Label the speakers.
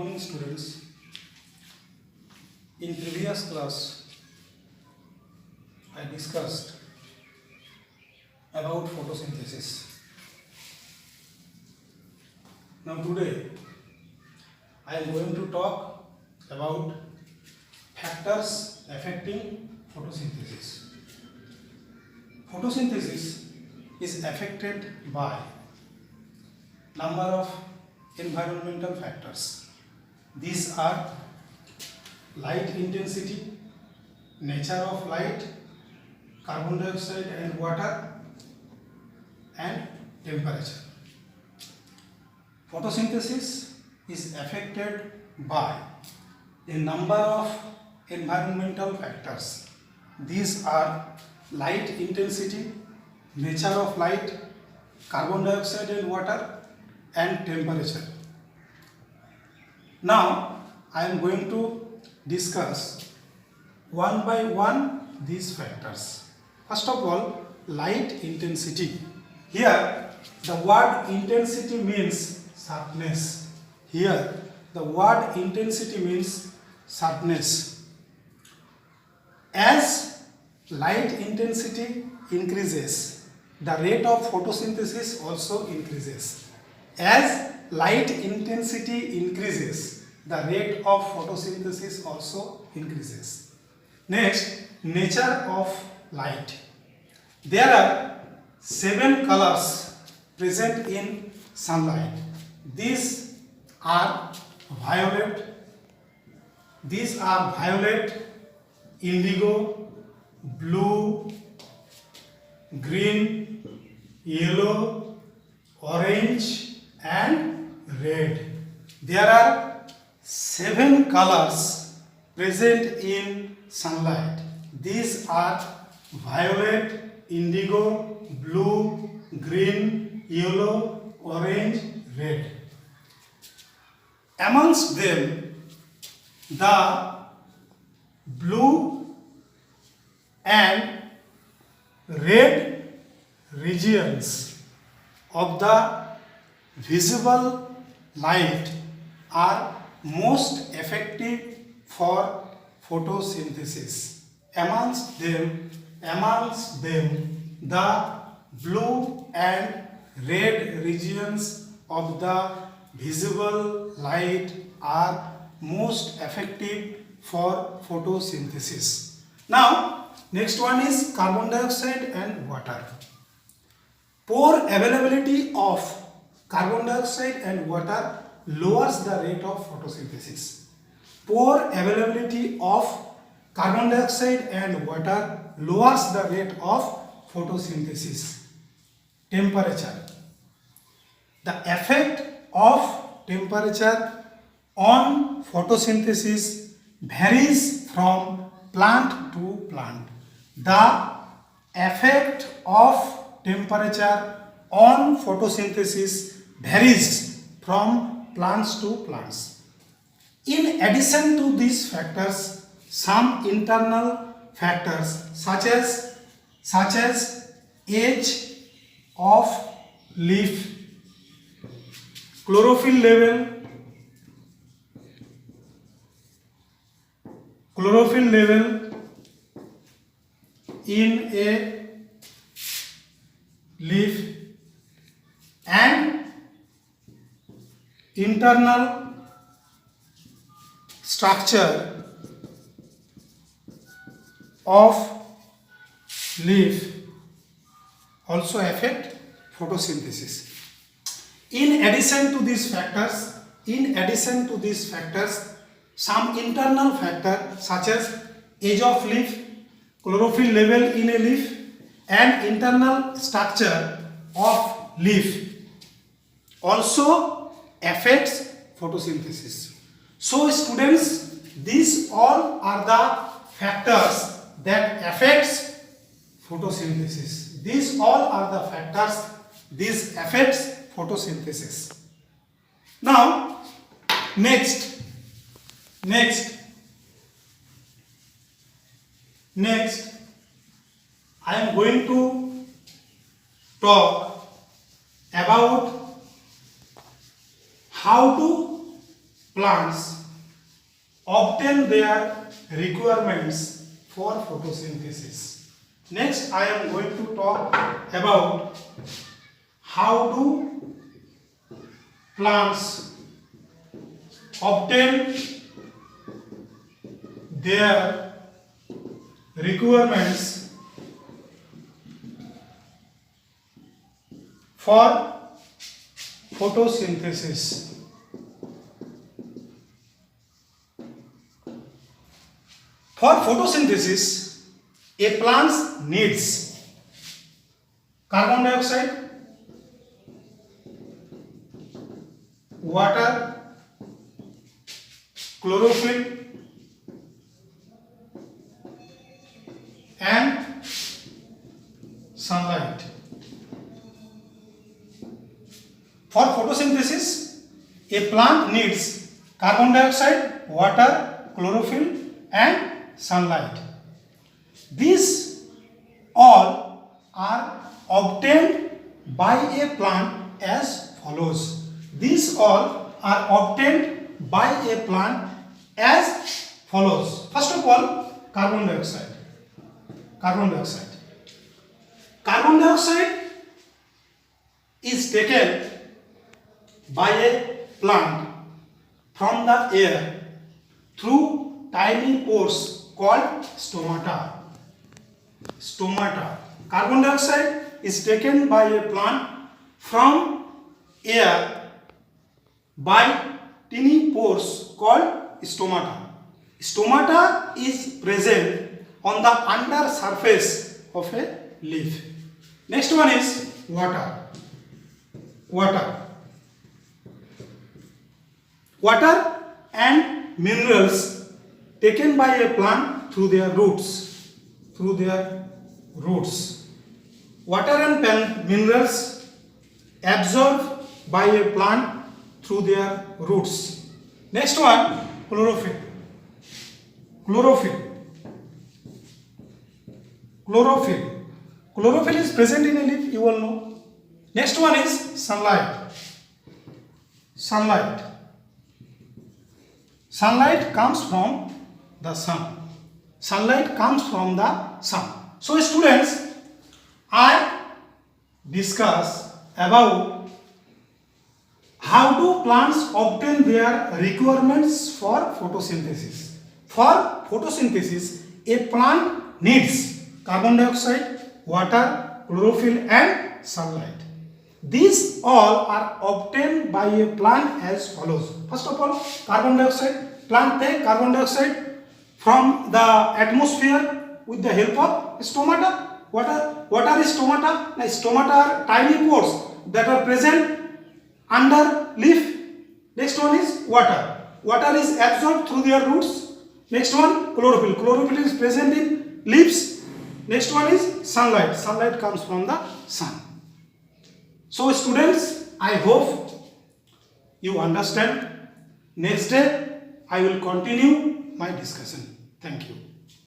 Speaker 1: Morning students. In previous class I discussed about photosynthesis. Now today I am going to talk about factors affecting photosynthesis. Photosynthesis is affected by number of environmental factors. These are light intensity, nature of light, carbon dioxide and water, and temperature. Photosynthesis is affected by a number of environmental factors. These are light intensity, nature of light, carbon dioxide and water, and temperature. Now I am going to discuss one by one these factors. First of all, light intensity. Here the word intensity means sharpness. Here the word intensity means sharpness. As light intensity increases, the rate of photosynthesis also increases. As light intensity increases, the rate of photosynthesis also increases. Next, nature of light. There are 7 colors present in sunlight. These are violet, indigo, blue, green, yellow, orange, and red. There are 7 colors present in sunlight. These are violet, indigo, blue, green, yellow, orange, red. Amongst them, the blue and red regions of the visible light are most effective for photosynthesis. Amongst them, the blue and red regions of the visible light are most effective for photosynthesis. Now, next one is carbon dioxide and water. Poor availability of carbon dioxide and water lowers the rate of photosynthesis. Poor availability of carbon dioxide and water lowers the rate of photosynthesis. Temperature. The effect of temperature on photosynthesis varies from plant to plant. The effect of temperature on photosynthesis varies from plants to plants. In addition to these factors, some internal factors such as age of leaf, chlorophyll level in a leaf, and internal structure of leaf also affect photosynthesis. In addition to these factors, some internal factors such as age of leaf, chlorophyll level in a leaf, and internal structure of leaf also affects photosynthesis. So students, these all are the factors that affects photosynthesis. These all are the factors this affects photosynthesis. Now next I am going to talk about how to plants obtain their requirements for photosynthesis. Next, I am going to talk about how do plants obtain their requirements for photosynthesis. For photosynthesis, a plant needs carbon dioxide, water, chlorophyll, and sunlight. For photosynthesis, a plant needs carbon dioxide, water, chlorophyll, and sunlight. These all are obtained by a plant as follows. These all are obtained by a plant as follows. First of all, carbon dioxide. Carbon dioxide. Carbon dioxide is taken by a plant from the air through tiny pores called stomata. Stomata. Carbon dioxide is taken by a plant from air by tiny pores called stomata. Stomata is present on the under surface of a leaf. Next one is water. Water. Water and minerals taken by a plant through their roots. Through their roots. Water and minerals absorbed by a plant through their roots. Next one, chlorophyll. Chlorophyll. Chlorophyll. Chlorophyll is present in a leaf, you all know. Next one is sunlight. Sunlight. Sunlight comes from the sun. Sunlight comes from the sun. So students, I discuss about how do plants obtain their requirements for photosynthesis. For photosynthesis, a plant needs carbon dioxide, water, chlorophyll and sunlight. These all are obtained by a plant as follows. First of all, carbon dioxide. Plant take carbon dioxide from the atmosphere with the help of stomata. What are stomata? Now, stomata are tiny pores that are present under leaf. Next one is water. Water is absorbed through their roots. Next one, chlorophyll. Chlorophyll is present in leaves. Next one is sunlight. Sunlight comes from the sun. So students, I hope you understand. Next day, I will continue my discussion. Thank you.